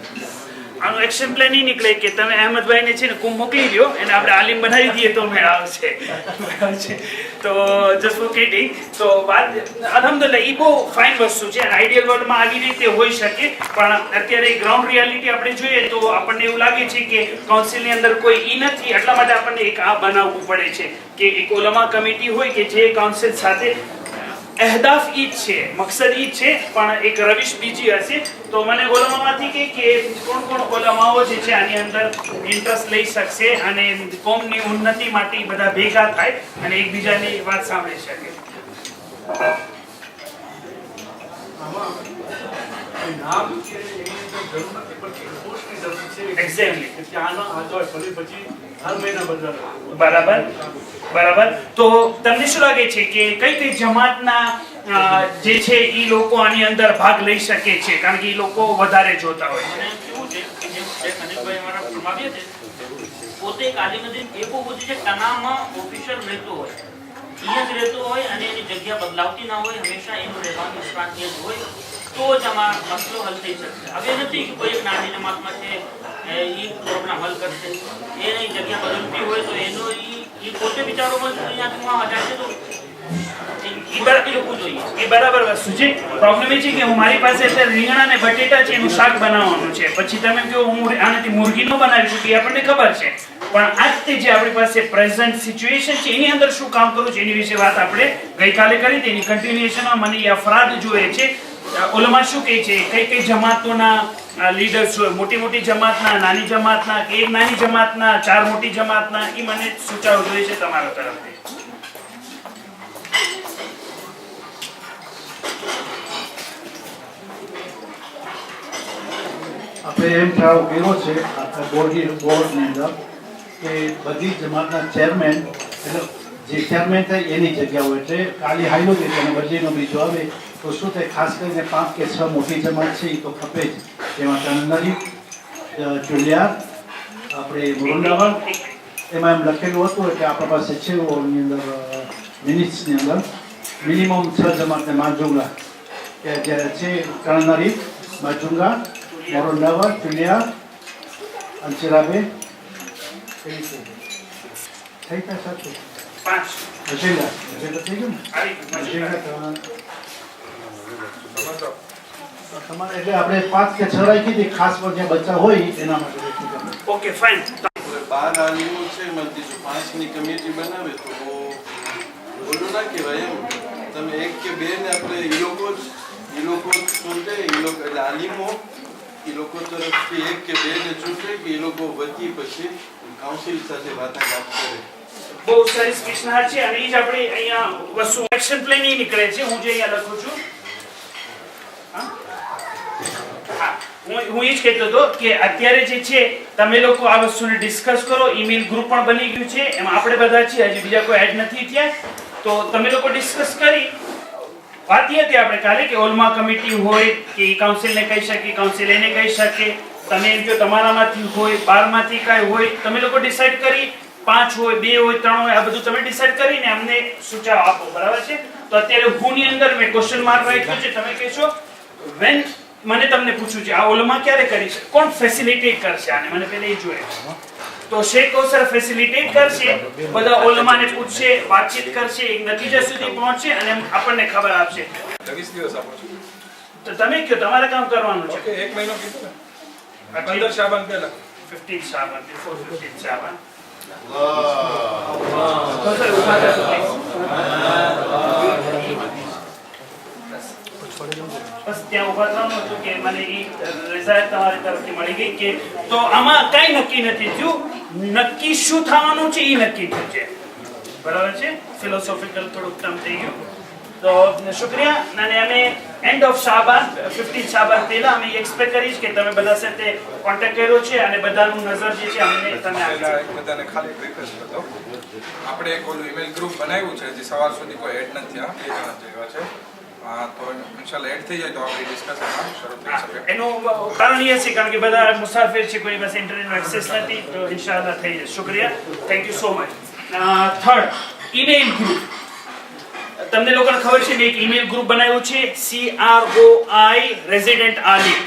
આનું એક્શન પ્લાન એ નીકળે કે તમે અહેમદભાઈને છે ને કુંભ મોકલી દો અને આપણે આલિમ બનાવી દઈએ તો મેળ આવશે તો જસ્ટ ફોર કિડિંગ તો વાત અલહમદુલિલ્લાહ એ બહુ ફાઇન વસ્તુ છે અને આઈડિયલ વર્લ્ડમાં આવી રીતે હોઈ શકે પણ અત્યારે ગ્રાઉન્ડ રિયાલિટી આપણે જોઈએ તો આપણને એવું લાગે છે કે કાઉન્સિલની અંદર કોઈ ઈ નથી એટલા માટે આપણને એક આ બનાવવું પડે છે કે એક ઉલમા કમિટી હોય કે જે કાઉન્સિલ સાથે અહેદાફ ઈ જ છે મકસદ ઈ જ છે પણ એક રવિશ બીજી હશે તો મને ઓલમામાંથી કે કોણ કોણ ઓલમાઓ જે છે આની અંદર ઇન્ટરેસ્ટ લઈ શકશે અને કોમની ઉન્નતિ માટે બધા ભેગા થાય અને એકબીજાની વાત સાંભળી શકે બરાબર તો તમને શું લાગે છે કે કઈ કઈ જમાતના જે છે ઈ લોકો આની અંદર ભાગ લઈ શકે છે કારણ કે ઈ લોકો વધારે જોતા હોય અને કેવું છે કે જેમ શેખ હનીફભાઈ મારા ફરમાવ્યા છે પોતે એક આલિમુદ્દીન એ બહુ બધું છે તનામાં ઓફિશિયલ રહેતો હોય અહીંયા જ રહેતો હોય અને એની જગ્યા બદલાવતી ના હોય હંમેશા એનું રહેવાનું પ્રાંતીય જ હોય તો જ આમાં મસલો હલ થઈ શકશે હવે નથી કે કોઈ એક નાની જમાતમાં છે એ પ્રોબ્લેમ હલ કરશે એની જગ્યા બદલતી હોય તો એનો એ પોતે વિચારો પણ અહીંયાથી જાય છે તો એ બરાબર વસ્તુ છે પ્રોબ્લેમ એ છે કે હું મારી પાસે અત્યારે રીંગણા અને બટેટા છે એનું શાક બનાવવાનું છે પછી તમે કહો હું આનાથી મુર્ગી નો બનાવી શકું એ આપણને ખબર છે પણ આજ તે જે આપણી પાસે પ્રેઝન્ટ સિચ્યુએશન છે એની અંદર શું કામ કરવું છે એની વિશે વાત આપણે ગઈકાલે કરી હતી એની કન્ટિન્યુએશનમાં મને એ અફરાદ જોઈએ છે ઓલમા શું કહે છે કઈ કઈ જમાતોના લીડર્સ હોય મોટી મોટી જમાતના નાની જમાતના કે એક નાની જમાતના ચાર મોટી જમાતના એ મને સૂચવો જોઈએ છે તમારા તરફથી આપણે એમ ઠરાવ કર્યો છે બોર્ડની અંદર કે બધી જમાતના ચેરમેન એટલે જે ચેરમેન થાય એની જગ્યા હોય એટલે ખાલી હાઈલો કે અને બદલીનો બીજો આવે તો શું થાય ખાસ કરીને 5 કે 6 મોટી જમાત છે એ તો ખપે જ એમાં તનનરી ચુલિયા આપણે મોરંડાવા એમાં એમ લખેલું હતું એટલે આપણા પાસે છે ઓની અંદર મિનિટ્સની અંદર મિનિમમ 6 જમાતને માજુંગા કે જે છે તનનરી માજુંગા મોરંડાવા ચુલિયા અંચરાબે થઈ ગયા સાચું 5 અજેલા થઈ ગયું તમારે એટલે આપણે 5 કે 6 રાખી હતી ખાસ પર જે બચ્ચા હોય એના માટે ઓકે ફાઇન 12 આલિમો છે એમાંથી જો 5 ની કમિટી બનાવે તો બોલું ના કહેવાય એમ તમે એક કે બે ને આપણે એ લોકો ચૂંટે એ લોકો એટલે આલિમો એ લોકો તરફથી એક કે બે ને ચૂંટે કે એ લોકો વધી પછી કાઉન્સિલ સાથે વાટાઘાટ કરે બહુ સરસ કૃષ્ણ છે અને એ જ આપણે અહીંયા વસ્તુ એક્શન પ્લાન એ નીકળે છે હું જે અહીંયા લખું છું હું એ જ કહેતો હતો કે અત્યારે જે છે તમે લોકો આ વસ્તુને ડિસ્કસ કરો ઈમેલ ગ્રુપ પણ બની ગયું છે એમાં આપણે બધા છીએ હજી બીજા કોઈ એડ નથી થયા તો તમે લોકો ડિસ્કસ કરી વાત એ હતી આપણે કાલે કે ઓલમા કમિટી હોય કે કાઉન્સિલને કહી શકે કાઉન્સિલ એને કહી શકે તમે એમ કહો તમારામાંથી હોય 12 માંથી કાંઈ હોય તમે લોકો ડિસાઈડ કરી 5 હોય 2 હોય 3 હોય આ બધું તમે ડિસાઈડ કરીને અમને સૂચના આપો બરાબર છે તો અત્યારે હુની અંદર મેં ક્વેશ્ચન માર્ક રાખ્યો છે તમે કહેશો વેન મને તમને પૂછું છે આ ઓલમા ક્યારે કરી છે કોણ ફેસિલિટેટ કરશે આને મને પહેલા એ જોઈએ તો શેખ કૌસર ફેસિલિટેટ કરશે બધા ઓલમાને પૂછશે વાતચીત કરશે એક નતીજા સુધી પહોંચશે અને આપણને ખબર આપશે 20 દિવસ આપો છો તો તમે કયો તમારે કામ કરવાનું છે ઓકે 1 મહિનો કીધું ને 15 શાબાન પહેલા 15 શાબાન before 15 શાબાન બસ ત્યાં ઉભા થવાનું હતું કે મને એ રિઝલ્ટ તમારી તરફથી મળી ગઈ કે તો આમાં કઈ નક્કી નથી થયું નક્કી શું થવાનું છે એ નક્કી થયું છે બરાબર છે ફિલોસોફિકલ થોડુંક ટર્મ થઈ ગયું તો શુક્રિયા અને અમે એન્ડ ઓફ શાબાન 15 શાબાન પહેલા અમે એક્સપેક્ટ કરીશ કે તમે બધા સાથે કોન્ટેક્ટ કર્યો છે અને બધાનું નજર જે છે અમને તમે આપી બધાને ખાલી રિક્વેસ્ટ કરતો આપણે એક ઓલું ઈમેલ ગ્રુપ બનાવ્યું છે જે સવાર સુધી કોઈ એડ નથી થયા 2 જણા જેવા છે તો ઇન્શાલ્લાહ એડ થઈ જાય તો આપણે ડિસ્કશનમાં શરૂ થઈ શકે એનું કારણ એ છે કારણ કે બધા મુસાફિર છે કોઈ પાસે ઇન્ટરનેટનો એક્સેસ નથી તો ઇન્શાલ્લાહ થઈ જશે શુક્રિયા thank you so much third email group તમને લોકોને ખબર છે મેં એક ઈમેલ ગ્રુપ બનાવ્યું છે CROI રેઝિડન્ટ આલિમ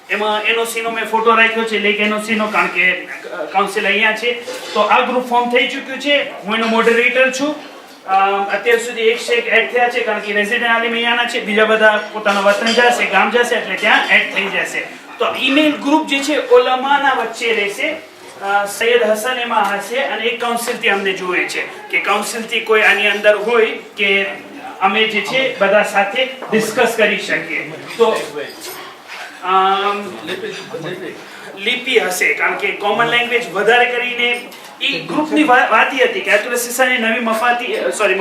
એમાં NOC નો મેં ફોટો રાખ્યો છે, લેક NOC નો, કારણ કે કાઉન્સિલ અહીંયા છે. તો આ ગ્રુપ ફોર્મ થઈ ચૂક્યું છે. હું એનો મોડરેટર છું. અત્યાર સુધી 1 શેક એડ થયા છે, કારણ કે રેઝિડન્ટ આલિમ અહીંયાના છે, બીજા બધા પોતાના વતન જશે, ગામ જશે એટલે ત્યાં એડ થઈ જશે. તો ઈમેલ ગ્રુપ જે છે ઓલમાના વચ્ચે રહેશે. સૈયદ હસન એમાં હશે અને એક કાઉન્સિલથી અમને જોઈએ છે કે કાઉન્સિલથી કોઈ આની અંદર હોય કે અમે જે છે બધા સાથે ડિસ્કસ કરી શકીએ. તો લિપિ હશે, કારણ કે કોમન લેંગ્વેજ વધારે કરીને ઈ ગ્રુપની વાત હતી કે આતુલ સિસાની નવી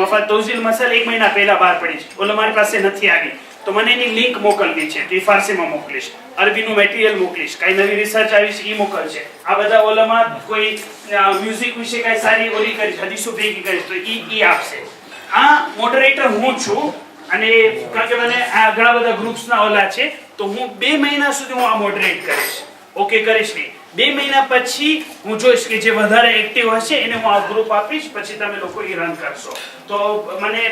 મફાત તૌઝીલ મસલ 1 મહિના પહેલા બહાર પડી છે. ઓલો મારી પાસે નથી આવી, તો મને એની લિંક મોકલવી છે. તો એ ફારસીમાં મોકલીશ, અરબીનું મટીરિયલ મોકલીશ, કઈ નવી રિસર્ચ આવી છે એ મોકલશે. આ બધા ઓલામાં કોઈ મ્યુઝિક વિશે કઈ સારી ઓલી કરી હદીસો ભેગી કરીશ તો ઈ આપશે. આ મોડરેટર હું છું અને કારણ કે મને આ ઘણા બધા ગ્રુપ્સના ઓલા છે, તો હું 2 મહિના સુધી હું આ મોડરેટ કરીશ. ઓકે કરીશ નહીં, 2 મહિના પછી હું જોઈશ કે જે વધારે એક્ટિવ હશે એને હું આ ગ્રુપ આપીશ, પછી તમે લોકો એ રન કરશો. તો મને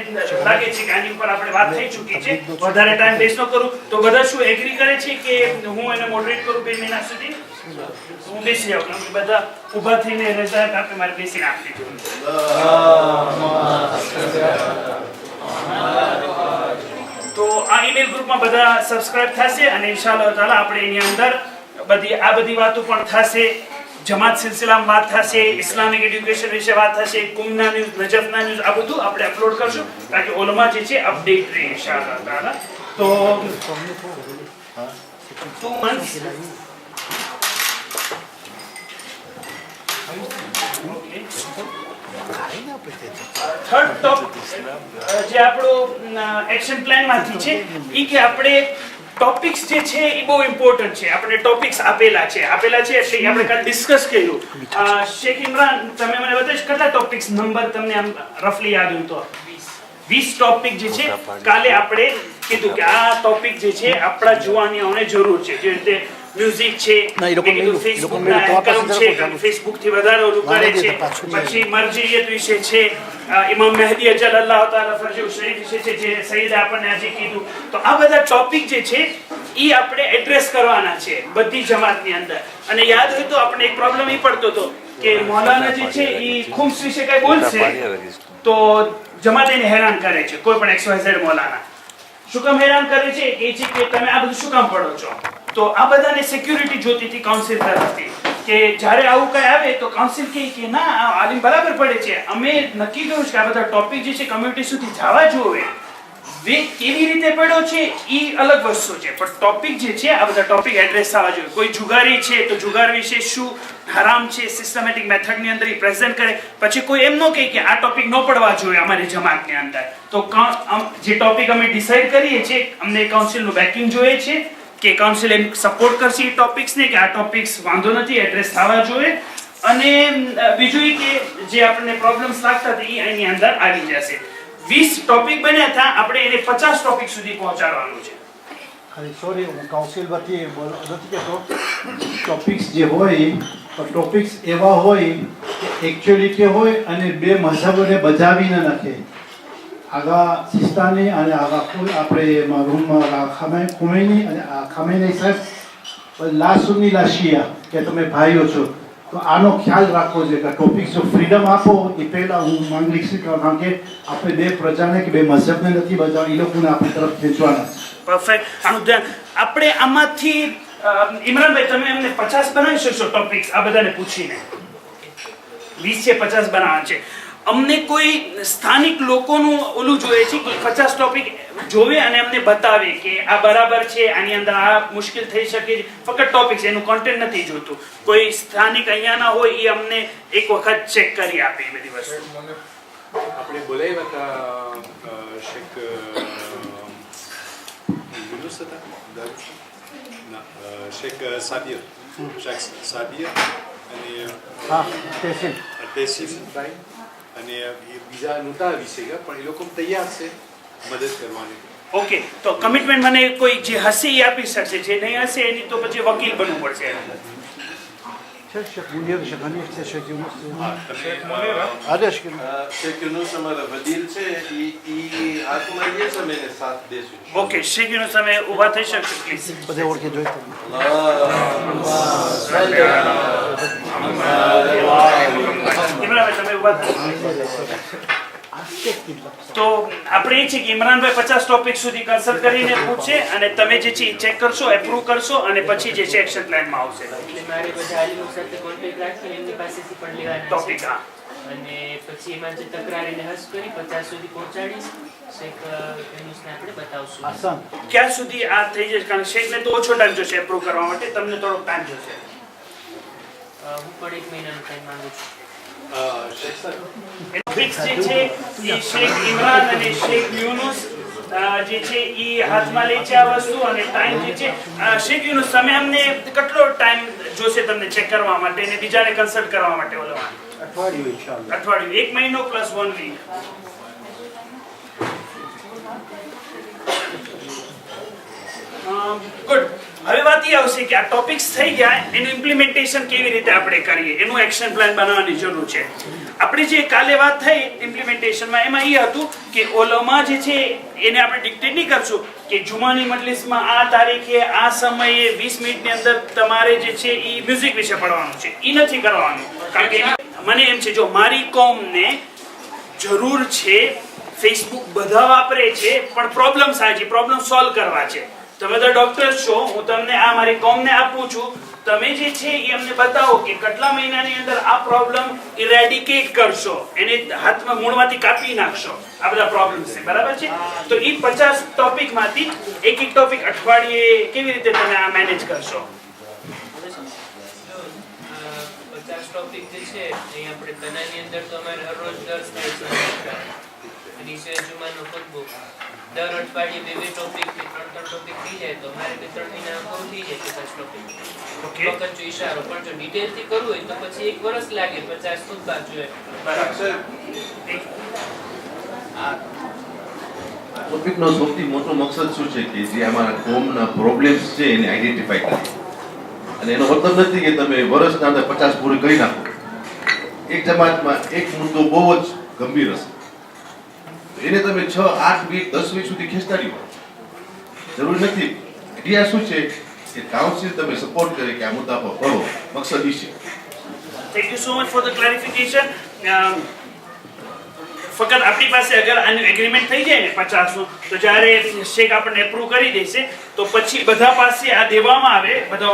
લાગે છે કે આની ઉપર આપણે વાત થઈ ચૂકી છે, વધારે ટાઈમ વેસ્ટ ન કરું. તો બધા શું એગ્રી કરે છે કે હું એને મોડરેટ કરું 2 મહિના સુધી? હું બેસી જાઉં, કારણ કે બધા ઊભા થઈને રજા આપે, મારે બેસીને આપી દીધું. તો આ ઈમેલ ગ્રુપમાં બધા સબસ્ક્રાઇબ થશે અને ઇન્શાઅલ્લાહ તાઆલા આપણે એની અંદર બધી વાતો પણ થશે. જમાત સિલસિલામાં વાત થશે, ઇસ્લામિક એડ્યુકેશન વિશે વાત થશે, કુમના ન્યૂઝ, નજફના ન્યૂઝ, આ બધું આપણે અપલોડ કરશું તાકે ઓલમા જે છે અપડેટ રહે ઇન્શાઅલ્લાહ તાઆલા. તો 2 months થર્ડ ટોપ જે આપણો એક્શન પ્લાન માંથી છે ઈ કે આપણે ટોપિક્સ જે છે એ બહુ ઇમ્પોર્ટન્ટ છે. આપણે ટોપિક્સ આપેલા છે એટલે આપણે કાલે ડિસ્કસ કર્યું. શેખ ઇમરાન, તમે મને બતાવીશ કેટલા ટોપિક્સ નંબર તમને આમ રફલી યાદ હોય તો? 20 ટોપિક જે છે કાલે આપણે કીધું કે આ ટોપિક જે છે આપણા જુવાનીઓને જરૂર છે. જે રીતે મ્યુઝિક છે, ફેસબુક ના એકાઉન્ટ છે, ફેસબુક થી વધારે ઓલું કરે છે. પછી મરજીયત વિશે છે, ઇમામ મહેદી અજલલ્લાહુ તાઆલા ફરજુ શરીફ વિશે છે જે સૈયદ આપણને આજે કીધું. તો આ બધા ટોપિક જે છે ઈ આપણે એડ્રેસ કરવાના છે બધી જમાતની અંદર. અને યાદ હોય તો આપણે એક પ્રોબ્લેમ ઈ પડતો હતો કે મૌલાના જે છે ઈ ખુમ્સ વિશે કઈ બોલશે તો જમાત એને હેરાન કરે છે. કોઈ પણ XYZ મૌલાના શું કામ હેરાન કરે છે કે તમે આ બધું શું કામ પડો છો? તો આ બધાને સિક્યુરિટી જોતી હતી કાઉન્સિલ તરફથી કે જ્યારે આવું કઈ આવે તો કાઉન્સિલ કહે કે ના આ આલિમ બરાબર પડે છે. અમે નક્કી કર્યું છે કે આ બધા ટોપિક જે છે કમ્યુનિટી સુધી જવા જોઈએ. કેવી રીતે પડ્યો છે એ અલગ વસ્તુ છે, પણ ટોપિક જે છે આ બધા ટોપિક એડ્રેસ થવા જોઈએ. કોઈ જુગારી છે તો જુગાર વિશે શું હરામ છે સિસ્ટમેટિક મેથડની અંદર એ પ્રેઝન્ટ કરે. પછી કોઈ એમ ન કહે કે આ ટોપિક ન પડવા જોઈએ અમારી જમાતની અંદર. તો જે ટોપિક અમે ડિસાઈડ કરીએ છીએ અમને કાઉન્સિલનું બેકિંગ જોઈએ છે કે કાઉન્સિલ એમ સપોર્ટ કરશે એ ટોપિક્સને કે આ ટોપિક્સ વાંધો નથી એડ્રેસ થવા જોઈએ. અને બીજું કે જે આપણને પ્રોબ્લેમ્સ લાગતા હતા એ એની અંદર આવી જશે. 20 ટોપિક બન્યા હતા, આપણે એને 50 ટોપિક સુધી પહોંચાડવાનું છે. ખાલી સોરી, હું કાઉન્સિલ વતી નથી કહેતો. ટોપિક્સ જે હોય તો ટોપિક્સ એવા હોય કે એકચ્યુઅલિટી હોય અને 2 મઝહબોને બજાવી ન નાખે. આગા સિસ્તાની અને આગા આપણે મરહૂમ ખુમૈની અને ખમૈની સાહેબ લા સુન્ની લા શિયા કે તમે ભાઈઓ છો. તો આનો ખ્યાલ રાખવો જોઈએ કે ટોપિક્સ જો ફ્રીડમ આપો એ પહેલાં હું માંગીશ કારણ કે આપણે 2 પ્રજાને કે 2 મઝહબને નથી બજાવવા, એ લોકોને આપણી તરફ ખેંચવાના. પરફેક્ટ. આનું ધ્યાન આપણે આમાંથી ઇમરાનભાઈ તમે એમને 50 બનાવી શકશો ટોપિક્સ આ બધાને પૂછીને? 20 છે 50 બનાવવા છે. અમને કોઈ સ્થાનિક લોકોનું ઓલું જોઈએ છે કે 50 ટોપિક જોવે અને અમને બતાવે કે આ બરાબર છે, આની અંદર આ મુશ્કેલ થઈ શકે છે. ફક્ત ટોપિક્સ, એનું કોન્ટેન્ટ નથી જોતું. કોઈ સ્થાનિક અહીંયાના હોય એ અમને એક વખત ચેક કરી આપે એ બધી વસ્તુ. આપણે બોલાવ્યા હતા શેખ યુનુસ હતા શેખ સાબિર અને તેસીમભાઈ અને બીજા નહોતા વિષય ગયા પણ એ લોકો તૈયાર છે મદદ કરવાની. ઓકે, તો કમિટમેન્ટ મને કોઈ જે હશે એ આપી શકશે, જે નહીં હશે એની તો પછી વકીલ બનવું પડશે. شيخ منير شيخ حنيف شيخ يونس શેખ મુનીરા عادش كده શેખ યુનુસ અમારા વડીલ છે એ હાથમાં લઈએ છે અમે એને સાથ દેશું ઓકે શેખ યુનુસ તમે ઊભા થઈ શકશો પ્લીઝ بدي اورك جوي ઇમરાનભાઈ તમે ઊભા થાઓ તો આપણે એ છે કે ઇમરાનભાઈ 50 ટોપિક સુધી કન્સલ્ટ કરીને પૂછશે અને તમે જે છે ચેક કરશો એપ્રૂવ કરશો અને પછી જે છે એક્શન પ્લાનમાં આવશે એટલે મારે બધા આલિમો સાથે કોન્ટેક્ટ રાખીને એમની પાસેથી પણ લેવાના ટોપિક છે અને પછી એમાં જે તકરાર એને હસ કરી 50 સુધી પહોંચાડીશ શેખ યુનુસને આપણે બતાવશું आसान ક્યાં સુધી આ થઈ જશે કારણ શેખને તો ઓછો ટાઈમ જોશે એપ્રૂવ કરવા માટે તમને થોડો ટાઈમ જોશે હું પણ 1 મહિનાનો ટાઈમ માંગુ છું શેખ સાહેબ ટોપિક્સ જે છે એ શેખ ઇમરાન અને શેખ યુનુસ જે છે એ હાથમાં લે છે આ વસ્તુ અને ટાઈમ જે છે શેખ યુનુસ તમે અમને કેટલો ટાઈમ જોશે તમને ચેક કરવા માટે અને બીજાને કન્સલ્ટ કરવા માટે ઓલો अठवाडियों इंशाल्लाह અઠવાડિયું 1 મહિનો પ્લસ 1 વીક ગુડ હવે વાત એ આવશે કે આ ટોપિક્સ થઈ ગયા એનું ઇમ્પ્લિમેન્ટેશન કેવી રીતે આપણે કરીએ એનું એક્શન પ્લાન બનાવવાની જરૂર છે આપણે જે કાલે વાત થઈ ઇમ્પ્લિમેન્ટેશનમાં એમાં એ હતું કે ઓલોમાં જે છે એને આપણે ડિક્ટેટ નહીં કરશું કે જુમાની મજલિસમાં આ તારીખે આ સમયે 20 મિનિટની અંદર તમારે જે છે એ મ્યુઝિક વિશે પડવાનું છે એ નથી કરવાનું કારણ કે મને એમ છે જો મારી કોમને જરૂર છે ફેસબુક બધા વાપરે છે પણ પ્રોબ્લેમ થાય છે પ્રોબ્લેમ સોલ્વ કરવા છે તમે તો ડોક્ટર છો હું તમને આ મારી કોમને આપું છું તમે જે છે એ અમને બતાવો કે કેટલા મહિનાની અંદર આ પ્રોબ્લેમ ઇરેડિકેટ કરશો એને હાથમાં મૂળમાંથી કાપી નાખશો આ બધા પ્રોબ્લેમ્સ છે બરાબર છે તો એ 50 ટોપિકમાંથી એક ટોપિક અઠવાડિયે કેવી રીતે તમે આ મેનેજ કરશો 50 ટોપિક જે છે એ આપણે તનાની અંદર તો અમારે હરરોજ દર્સ થાય છે રીસે જુમાનો ખુતબો દર અઠવાડિયે 2 ટોપિક કે 3 ટોપિક થઈ જાય તો અમારે 2-3 મહિનામાં પૂરું થઈ જાય 50 ટોપિક ઓકે વખત જો ઈશારો પણ જો ડિટેલથી કરવું હોય તો પછી 1 વર્ષ લાગે 50 ખુતબા જોઈએ બરાબર ટોપિકનો સૌથી મોટો મકસદ શું છે કે જે અમારા કોમના પ્રોબ્લેમ્સ છે એને આઈડેન્ટિફાઈ કરીએ અને એનો મતલબ નથી કે તમે વર્ષના અંદર 50 પૂરી કરી નાખો એક જમાતમાં એક મુદ્દો બહુ જ ગંભીર હશે એને તમે 6, 8 વીક 10 વીક સુધી ખેંચતાડ્યો જરૂર નથી આઈડિયા શું છે કે કાઉન્સિલ તમે સપોર્ટ કરે કે આ મુદ્દા પર કરો મકસદ એ છે thank you so much for the clarification ફક્ત આપણી પાસે અગર આનું એગ્રીમેન્ટ થઈ જાય ને 50 નું તો જ્યારે શેખ આપણને એપ્રૂવ કરી દેશે તો પછી બધા પાસે આ દેવામાં આવે બધા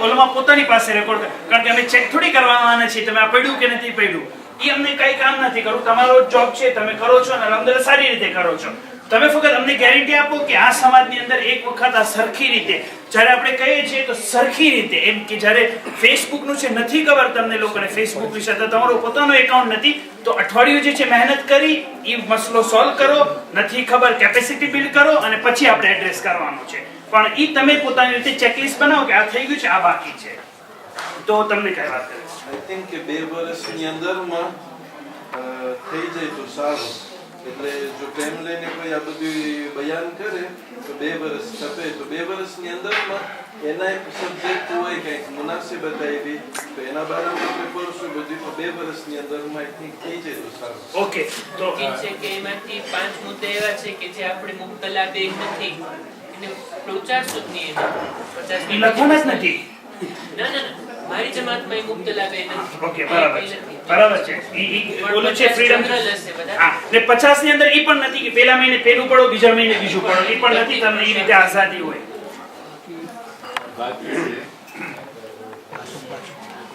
ઓલોમાં પોતાની પાસે રેકોર્ડ કારણ કે અમે ચેક થોડી કરવાના છીએ તમે આ પડ્યું કે નથી પડ્યું એ અમને કઈ કામ નથી કરવું તમારો જોબ છે તમે કરો છો અને અલહમદુલિલ્લાહ સારી રીતે કરો છો તમે ફક્ત અમને ગેરંટી આપો કે આ સમાજની અંદર એક વખત આ સરખી રીતે જ્યારે આપણે કહીએ છીએ તો સરખી રીતે એમ કે જ્યારે ફેસબુક નું છે નથી ખબર તમને લોકોને ફેસબુક વિશે તો તમારો પોતાનો એકાઉન્ટ નથી તો અઠવાડિયું જે છે મહેનત કરી એ મસલો સોલ્વ કરો નથી ખબર કેપેસિટી બિલ્ડ કરો અને પછી આપણે એડ્રેસ કરવાનું છે પણ એ તમે પોતાની રીતે ચેકલિસ્ટ બનાવો કે આ થઈ ગયું છે આ બાકી છે તો તમને કઈ વાત કરે આઈ થિંક કે 2 વર્ષની અંદરમાં થઈ જાય તો સારું એટલે જો ટાઈમ લઈને કોઈ આ બધું બયાન કરે તો 2 વર્ષ ખપે તો 2 વર્ષની અંદરમાં એના એક સબ્જેક્ટ હોય કંઈક મુનાસિબત આવી તો એના બારામાં આપણે કરશું બધું તો 2 વર્ષની અંદરમાં આઈ થિંક થઈ જાય તો સારું ઓકે તો એ છે કે એમાંથી 5 મુદ્દા એવા છે કે જે આપણે મુબતલા બે નથી એને પ્રચારશું જ નહીં એ લખવાના જ નથી ના મારી જમાતમાં એ મુબતલા બે નથી ઓકે બરાબર છે ઈ બોલો છે ફ્રીડમ હા ને 50 ની અંદર ઈ પણ નથી કે પહેલા મહિને પહેલું પડો બીજા મહિને બીજું પડો ઈ પણ નથી તમને ઈ રીતે આઝાદી હોય વાત એ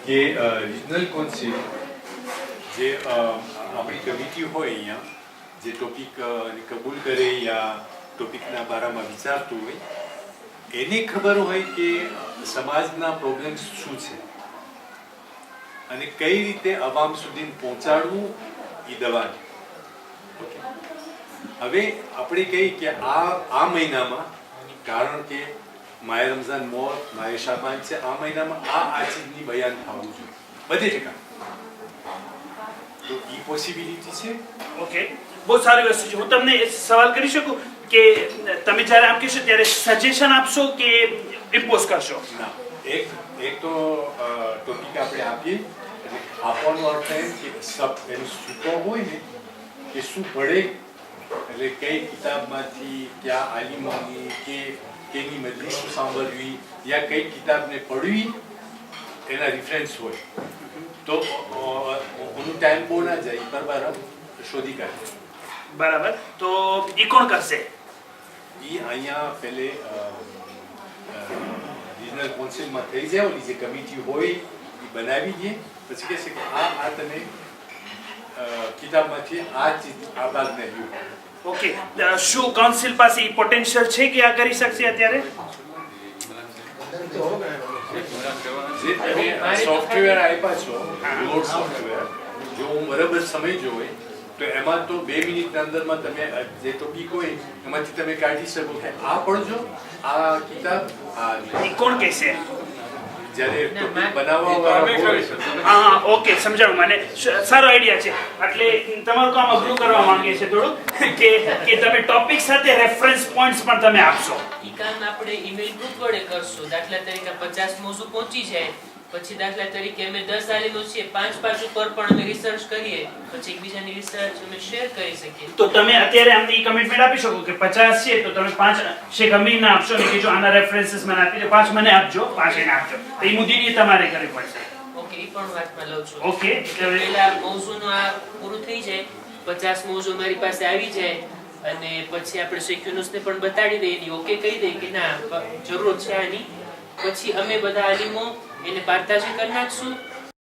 છે કે રિજનલ કાઉન્સિલ જે આપણી કમિટી હોય અહીંયા જે ટોપિક કબૂલ કરે યા ટોપિકના બારામાં વિચારતું હોય એને ખબર હોય કે સમાજના પ્રોબ્લેમ્સ શું છે અને કઈ રીતે અવામ સુધી પહોંચાડવું એ દવાની હવે આપણે કહીએ કે આ મહિનામાં કારણ કે માય રમઝાન મોર માય શાબાન છે આ મહિનામાં આ ચીજની બયાન થવું જોઈએ બધે ઠેકાણે તો એ પોસિબિલિટી છે ઓકે બહુ સારી વસ્તુ છે હું તમને સવાલ કરી શકું કે તમે જ્યારે આમ કહેશો ત્યારે સજેશન આપશો કે ઇમ્પોઝ કરશો ના એક તો ટોપિક આપણે આપીએ એટલે આપવાનો અર્થ એમ કે એનું સૂત્રો હોય ને કે શું ભળે એટલે કઈ કિતાબમાંથી કયા આલિમોની કે કેની મજલિસ સાંભળવી યા કઈ કિતાબને પઢવી એના રિફરન્સ હોય તો ઓનું ટાઈમ બહુ ના જાય બરાબર શોધી કાઢે. બરાબર, તો એ કોણ કરશે? એ અહીંયા પહેલે રિજનલ કાઉન્સિલમાં થઈ જાય ઓલી જે કમિટી હોય એ બનાવી દે પછી કહેશે કે આ તમે કિતાબમાંથી આ ભાગને લ્યો. ઓકે, શું કાઉન્સિલ પાસે પોટેન્શિયલ છે કે આ કરી શકશે અત્યારે? જે તમે સોફ્ટવેર આપ્યા છો લોડ સોફ્ટવેર જો હું બરાબર સમજ્યો હોય તો એમાં તો 2 મિનિટના અંદરમાં તમે જે ટોપિક હોય એમાંથી તમે કાઢી શકો કે આ પડજો આ કિતાબ આ કોણ કહેશે? જ્યારે ટોપિક બનાવવા હા, ઓકે, સમજાણું મને. સારો આઈડિયા છે. એટલે તમારું કામ અઘરું કરવા માંગે છે થોડું કે તમે ટોપિક સાથે રેફરન્સ પોઈન્ટ્સ પણ તમે આપશો. ઈ કામ આપણે ઈમેલ ગ્રુપ વડે કરશું. દાખલા તરીકે 50 મોઝું પહોંચી જાય પછી દાખલા તરીકે અમે 10 આલિમો છીએ 5 ઉપર પણ અમે રિસર્ચ કરીએ પછી એકબીજાની રિસર્ચ અમે શેર કરી શકીએ. તો તમે અત્યારે અમને ઈ કમિટમેન્ટ આપી શકો કે 50 છે તો તમે 5 શેખ અમીરને આપશો ને કે જો આના રેફરન્સીસ મને આપી દો, 5 મને આપજો, 5 એને આપજો. તો એ મુદ્દાની તમારે કરવી પડશે. ઓકે, ઈ પણ વાતમાં લઉં છું. ઓકે, એટલે પહેલા મોઝુનું આ પૂરું થઈ જાય 50 મોઝું મારી પાસે આવી જાય અને પછી આપણે શેખ યુનુસને પણ બતાડી દઈએ એની ઓકે કહી દઈએ કે ના જરૂર છે આની. પછી અમે બધા આલિમો એને પારતાજી કરી નાખશું